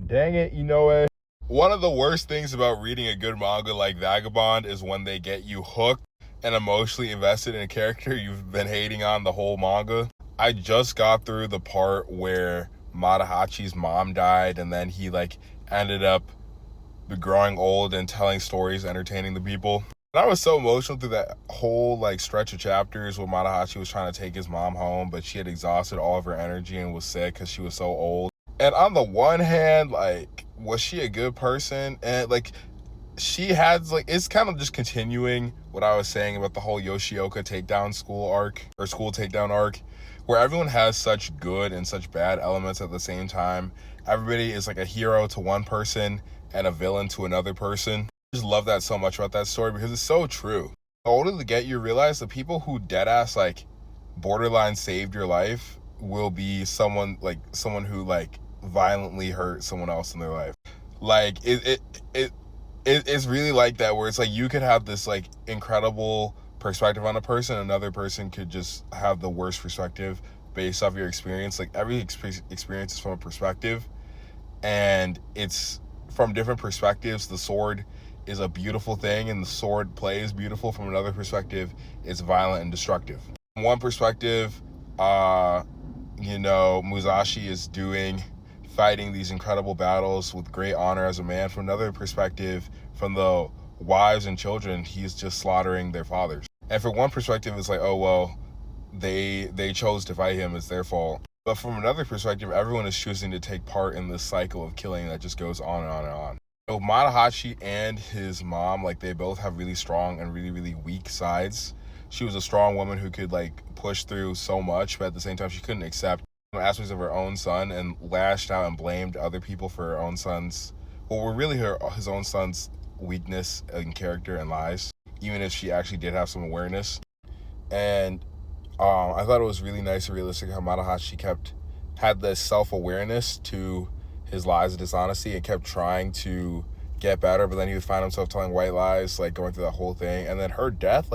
Dang it, Inoue. One of the worst things about reading a good manga like Vagabond is when they get you hooked and emotionally invested in a character you've been hating on the whole manga. I just got through the part where Matahachi's mom died, and then he ended up growing old and telling stories, entertaining the people. And I was so emotional through that whole stretch of chapters where Matahachi was trying to take his mom home, but she had exhausted all of her energy and was sick because she was so old. And on the one hand, was she a good person? And she had it's kind of just continuing what I was saying about the whole Yoshioka takedown school arc or school takedown arc, where everyone has such good and such bad elements at the same time. Everybody is like a hero to one person and a villain to another person. I just love that so much about that story because it's so true. The older you get, you realize the people who dead ass borderline saved your life will be someone who violently hurt someone else in their life. It's really like that, where it's you could have this incredible perspective on a person, another person could just have the worst perspective based off your experience. Every experience is from a perspective, and it's from different perspectives. The sword is a beautiful thing, and the sword play is beautiful. From another perspective, it's violent and destructive. From one perspective, Musashi is fighting these incredible battles with great honor as a man. From another perspective, from the wives and children, he's just slaughtering their fathers. And from one perspective, it's oh well, they chose to fight him, it's their fault. But from another perspective, everyone is choosing to take part in this cycle of killing that just goes on and on and on. So Matahachi and his mom, they both have really strong and really, really weak sides. She was a strong woman who could push through so much, but at the same time, she couldn't accept aspects of her own son and lashed out and blamed other people for her own son's, were really his own son's weakness in character and lies, even if she actually did have some awareness. And I thought it was really nice and realistic how Matahachi had this self-awareness to his lies and dishonesty and kept trying to get better, but then he would find himself telling white lies, going through that whole thing. And then her death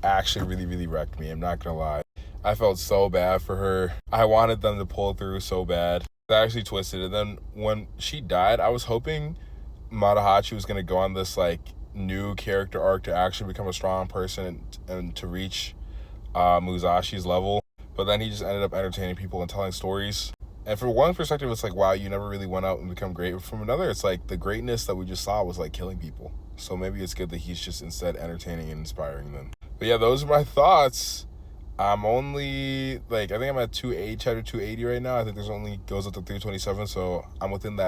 actually really, really wrecked me, I'm not gonna lie. I felt so bad for her. I wanted them to pull through so bad. That actually twisted. And then when she died, I was hoping Matahachi was going to go on this new character arc to actually become a strong person and to reach Musashi's level. But then he just ended up entertaining people and telling stories. And from one perspective, it's wow, you never really went out and become great. But from another, it's the greatness that we just saw was killing people. So maybe it's good that he's just instead entertaining and inspiring them. But yeah, those are my thoughts. I'm only I think I'm at 280, chapter 280 right now. I think there's only goes up to 327, so I'm within that